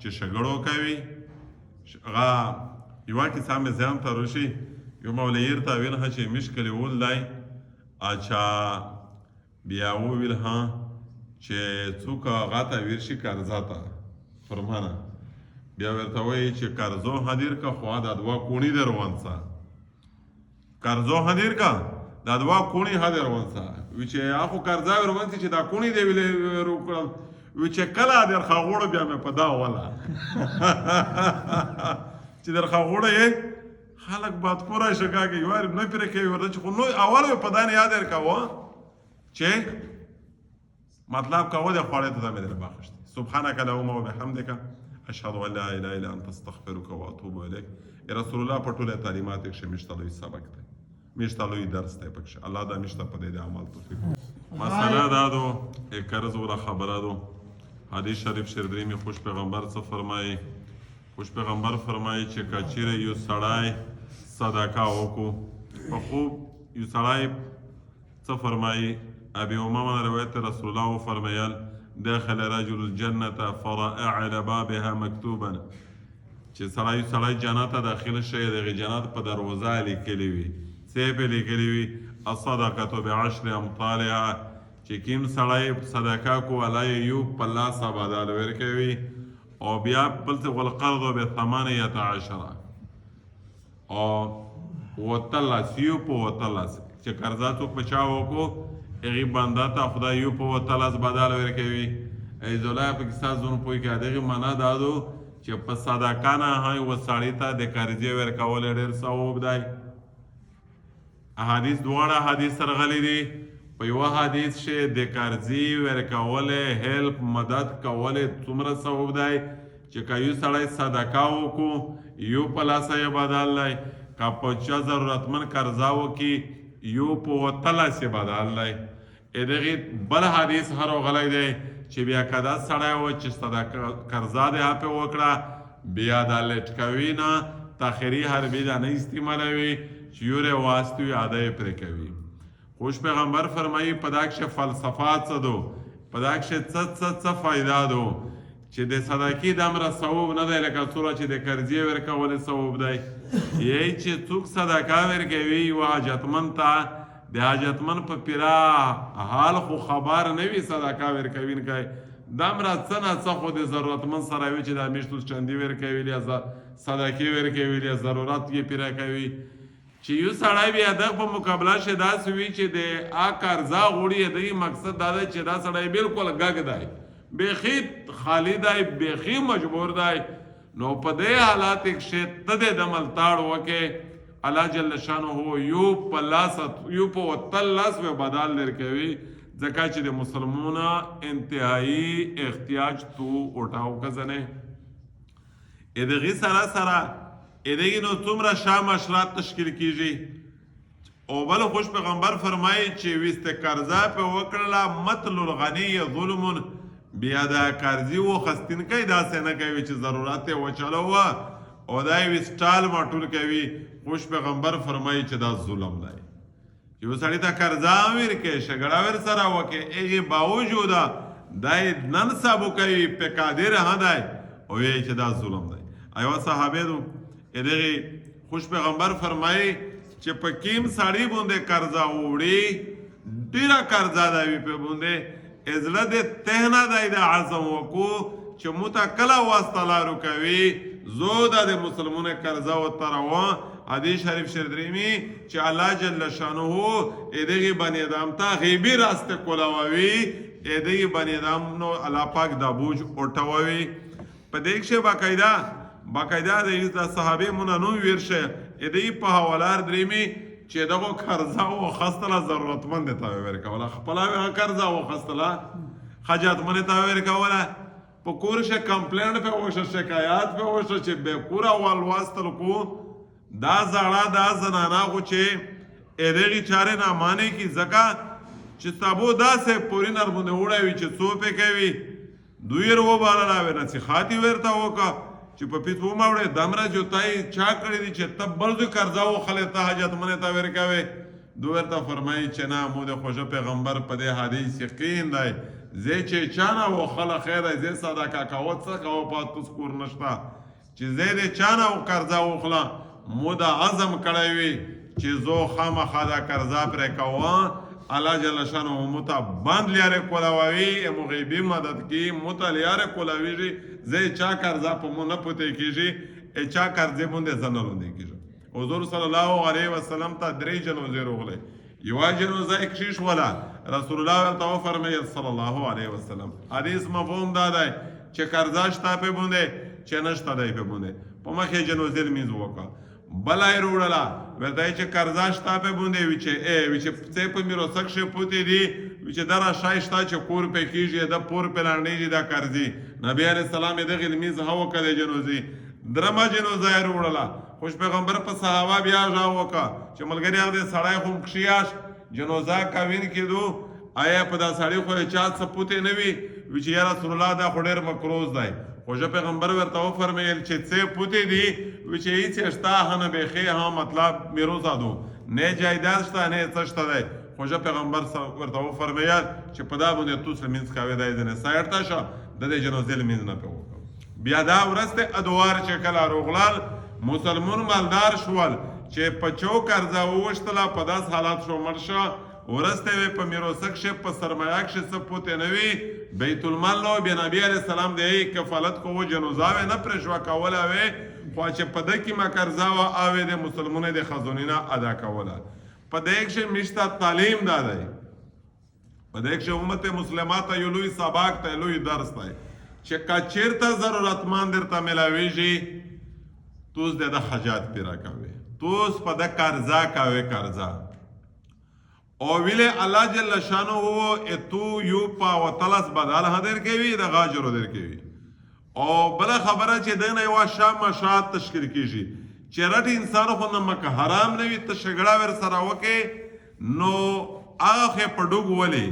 چې شګړو کوي هغه یوه کیسه مې ذهن ته راشي یو مولوي ته ویل ښه چې مشکل ول دی اچھا بیا وویل ها چې څوک هغه ته ویل شي قرضه ته فرمانه بیا ورته وایي چې قرضو حاضر کا خوا دا دوه کوڼي در ونڅه قرضو حاضر کا دا دوه کوڼي حاضر ونڅه وی چې هغه قرضه ور ونڅي چې دا کوڼي دی ویلې وکړل وی چې کله در خاغوړو بیا مې په دا ولا چې در خاغوړو یې خلک باد کورای شګاږي یوار نه پرې کوي ورته چې خو نو اول په دان یاد ورکاوه چې مطلب کاوه د خوړې ته مې در باخشت سبحانك اللهم وبحمدك اشهد ان لا اله الا انت استغفرك واتوب اليك رسول الله په ټوله تعلیمات کې مشتلوي سبق دی مشتلوي درس دی پکښ الله دا مشته په دې عمل توفیق مسله دا دو قرض ولا خبره دو حدیث شریف شردری میں خوش پیغمبر سے فرمائے خوش پیغمبر فرمائے چې کچیره یو سړی صدقه وکړو په خوب یو سړی څه فرمایي ابي امامه روایت رسول الله فرمایل داخل رجل الجنة فرأى على بابها مكتوبا چې سړی جنت ته داخل شي دغه جنت په دروازه لیکلی وي څه په لیکلی وي الصدقه بعشر امثالها چې کوم سړی صدقه کوله یو په لاسه بدل ورکوي او بیا بل څه والقرض ب18 او وتلس یو په وتلس چې قرضه څوک بچا وکړو هغې بنده ته خدای یو په وتلس بدل ورکوي ایزولا په کیسه زون پوی کې دغه معنا دا دو چې په صدقه نه هاي و سړی ته د قرضې ورکول ډېر ثواب دی احادیث دواړه حدیث سرغلی دي په یوه حدیث چې د قرضې ورکولې هیلپ مدد کولې څومره ثواب دی چې که یو سړی صدقه وکړو یو په لاسه یې بدل دی که په چا ضرورتمند قرضه وکړي یو په وتلس یې بدل دی دغې بل حدیث راغلی دی چې بیا که دا سړی و چې صدقه قرضه دې هپې وکړه بیا دا لټکوي نه تاخري حربي دا نه استعمالوي چې یورې واسطې وي ادا یې پرې کوي خوش پیغمبر فرمایی په دا کښې فلسفات څه دو په دا کښې څه فایده دو چې د صدقې دومره ثواب نه دی لکه څومره چې د قرضې ورکولې ثواب دی یی چې څوک صدقه ورکوي یو حاجتمند ته د حاجتمند په پیرا حال خو خبر نه وي صدقه ورکوونکی دومره څه نه څه خو د ضرورتمند سره وي چې دا میشت اوس چندي ورکوي یا صدقې ورکوي یا ضرورت یې پیره کوي چې یو سړی بیا دغه په مقابله کې داسې وي چې د قرضه غوړي دغه مقصد دا دی چې دا سړی بالکل ګګ دی بیخي خالی دی بیخي مجبور دی نو په دې حالات کې ته د ملتاړ وکې الله جل شانه یو په لاس یو په وتلس و بدل لرکوي ځکه چې د مسلمانانو انتهایی احتیاج تو اٹھاو کزنه دغه سره ادهی نو څومره شاه مشرات تشکیل کیږي او بل خوش پیغمبر فرمایي چې وست قرضه په وکړه مطل الغنی ظلم بیا دا قرضې وخستونکی داسې نه کوي چې ضرورت یې وچلو او دا یې وسټال ماټول کوي خوش پیغمبر فرمایي چې دا ظلم دی چې یو سړي ته قرضه ورکړي شګړه ورسره وکړي هغې باوجوده دا یې نن سبو کوي په قادر نه دی او یې چې دا ظلم دی ایوه صحابې دو دغه خوش پیغمبر فرمایي چې په کیم سړی باندې قرضه وړي ډیره قرضه دی په باندې ازله د تهنه دی د عزم وکړو چې موته کله واسطه لارو کوي زو د مسلمانو قرضه وتروه حدیث شریف شردریمی چې الله جل شانه دغه بنی ادم ته غیبی راسته کولاوي دغه بنی ادم نو الله پاک د بوج اٹھوي په دې کې باقاعده د صحابه مونږ ورشه دې په حوالار درېمي چې دغه قرضه او خستله ضرورتمند ته ورکوله خپل قرضه او خستله حاجتمند ته ورکوله په کور شه کمپلین په وشه شکایت په وشه چې به کور اول واستل کو دا زړه دا زنانا خو چې دغه چاره نه مانی کی زکا چې تابو داسې پوری نرمونه وړوي چې څو په کوي دوی ورو بالا نه نصيحتي ورته وکړه چې په پیټو ماوړې دمره جوتای چا کړی دي چې تب برځو قرضه او خلته حاجتمند ته ورکوي دوی ورته فرمایي چې نه مو د خوشو پیغمبر په دې حدیث یقین دی زه چې چانه وخله خیر دی زه صدقه کوه څه کوه پاتوس کور نشته چې زه د چانه و قرضه وخله مو د عزم کړی وي چې زه خامخا دا قرضه پرې کوه الله جل شانه مو ته بند لیاره کولاوي مو غیبي مدد کی مو ته لیاره کولاوي زه چا قرضه په مو نه پته کیږي چا قرضه باندې زنه لوندې کیږي حضور صلی الله علیه وسلم ته درې جنازې راغلي یوه جنازه کشیش ولا رسول الله ورته فرمایل صلی الله علیه وسلم حدیث مفهوم دا دی چې قرضه شته په باندې چې نشته دی په باندې په مخې جنازې لمونځ وکړه بله یې وروړله ورته یې چې قرضه شته په باندې وي چې څه په میراث کښې پوتې دي وي چې دا راشای شته چې کور پې کېږي د پور پې لاندېږي دا قرضې نبي علیه السلام یې دغې لمونځ ښه وکړه د جنازې درمه جنازه یې وروړله خوش پیغمبر په صحابه بیا غږ وکړه چې ملګري هغه دی سړی خو کښیاش جنازه کوین کېدو آیا په دا سړي خو یې چا څه پوتې نه وي وي چې یا رسول الله دا خو ډېر مکروز دی خوږه پیغمبر ورته وفرمیل چې څه پوتې دي وي چې هیڅ شته هنه بیخي ها مطلب میروزه دو نه جایداد شته نه څه شته دی خوږه پیغمبر ورته وفرمیل چې په دا باندې توس لمونځ کوې دی ځینې سایډ ته شه د دې جنازې لمونځ نه پې وکړه بیا دا ورځ ته ادوار چې کله روغلل مسلمون مالدار شول چې په چو قرضه وویشتله په داس حالات شو مړ شه ورسته وی په میراث کښې په سرمایه کښې څه پوتې نه وي بیت المال نو بیا نبي علیه السلام د هغې کفالت کوو جنازه وې نه پرې شوه کوله وې خو چې په ده کې ما قرضه وه او د مسلمونو د خزانینه ادا کوله په دې کښې میشته تعلیم دا دی په دې کښې امت مسلمه ته یو لوی سبق دی لوی درس دی چې که چېرته ضرورتمند درته میلاویږي توس د ده حاجات پیرا کوې توس په ده قرضه کوې قرضه او ویله الله جل شانه تو یو پاوتلس بدل هدر کوي د غاجرو در کوي او بل خبره چې دنه یو شام مشات تشکیل کیږي چې رټ انسان خو نه مکه حرام نه وي ته شګړه ور سره وکي نو هغه په ډوګ ولي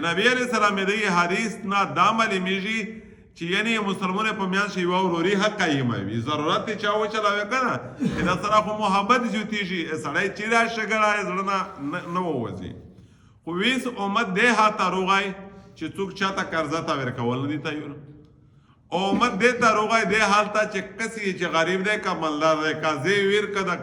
نبی عليه السلام دې حدیث نه دامل میږي چې یعنی مسلمان په میان شي یو وروري حق قایمه وي ضرورت چا و چلاوي کنه دا سره خو محبت جوتیږي سړی چې را شګړه زړه نه ووځي خو ویس امت دې هاته روغای چې څوک چاته قرضه تا ورکول نه دي تیار امت دې ته روغای دې حالت چې کسي چې غریب دی کا مالدار دی کا زی ویر کدا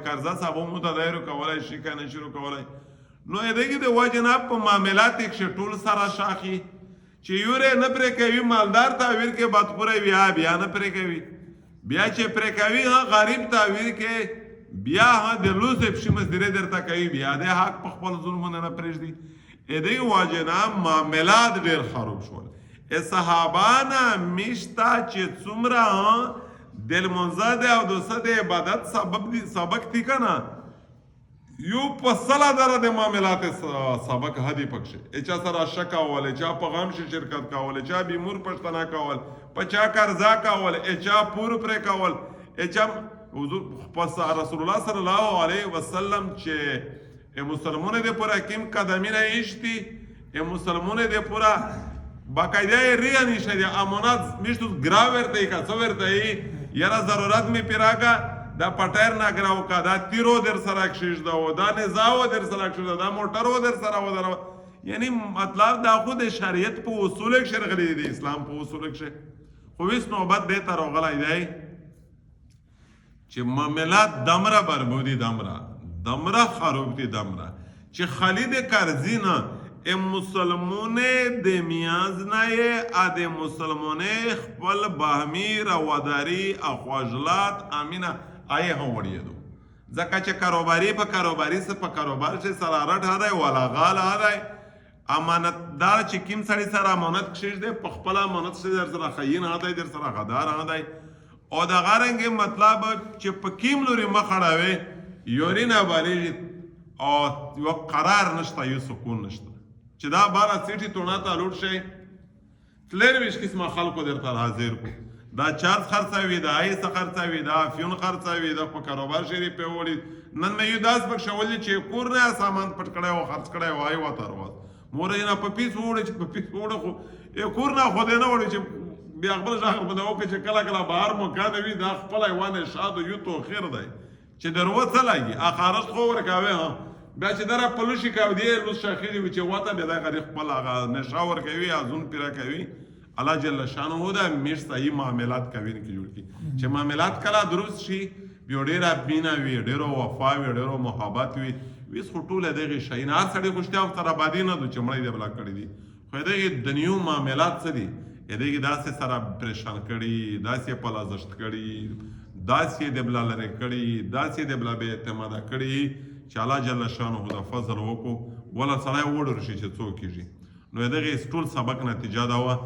قرضه صاحب مو ته دایره کولای شي کنه شروع کولای نو دې د وجناب په معاملات کې ټول سره شاخي چې یوره نه پرې کوي مالدار تعویر کې بدخوره بیا نه پرې کوي بیا چې پرې کوي ها غریب تعویر کې بیا ها د لوز پښیمس درې درته کوي بیا د حق په خپل ظلم نه پرېږدي دې واجنا معاملات ډېر خراب شول صحابانا میشتا چې څومره دل منزه او د صد عبادت سبق دي کنه یو په سلا دره د معاملات سبق هدي پکښې چا سره شک کول چا په غم شي شرکت کول چا بیمور پښتنه کول په چا قرضا کول چا پور پرې کول چا پس رسول الله صلی الله علیه وسلم چې مسلمانانو د پورا کیم قدمینه ایشتي مسلمانانو د پورا باقاعده ریه نشه د امانات میشتو ګراور ته کا څور ته یاره ضرورت می پیراګه دا پټایر ناګراو کا دا تیرو در سره کښیږ دا دا نزاو در سره کښیږ دا موټرو در سره ودر یعنی مطلب دا خود شریعت په اصول کې شرغلي دي اسلام په اصول کې خو ویس نوبت دې ته راغلی دی چې معاملات دمره بربودي دمره خراب دي دمره چې خالد قرضی نه مسلمونه د میاز نه د مسلمونه خپل باهمی رواداری اخواجلات امینه آئے هم وړیدو ځکه چې کاروباري په کاروباري څه په کاروبار چې سرارت هدای ولا غال هدای امانتدار چې کیم سړی سره امانت کښیږ دی په خپل امانت در سره خاین هدای در سره غدار هدای او د غارنګ مطلب چې په کیم لوري مخړاوي یوري نه باندې او یو قرار نشته یو سکون نشته چې دا بارا سیټي تونه ته لوټ شي تلر ویش قسمه خلکو درته حاضر کو دا چارج خرڅوي دا ایس خرڅوي دا فیون خرڅوي دا په کاروبار شری په وړي نن مې یو داس بخښولې چې کور نه سامان پټ کړی او خرڅ کړی وای و تر وځ مور نه په پیس وړي چې په پیس وړي خو یو کور نه خو دې نه وړي چې بیا خپل ځای په دا وکړي چې کله کله بهر مو کاده وي دا خپل ایوانه شاد یو تو خیر دی چې دروځه لګي اخرت خو ورکاوي ها بیا چې دا را پلوشي کوي دی لوس شاخېږي وي چې وته بیا دا غریب خپل هغه نشه ورکوي ازون پیره کوي الله جل شانه دا میش صحیح معاملات کوي کې جوړ کی چې معاملات کله درست شي بیا ډېره مینه وي ډېرو وفا وي ډېرو محبت وي ویس خو ټوله دغې شیان هر سړی خوشتیا او سره آبادي نه دو چې مړی دی بلا کړی دي خو دغې دنیو معاملات څه دي دغې داسې سره پریشان کړي داسې په لازشت کړي داسې د بلا لرې کړي داسې د بلا بې اعتماده کړي چې الله جل شانه د فضل وکړو ولا سړی وړر شي چې څوک کېږي نو دغې ټول سبق نتیجه دا وه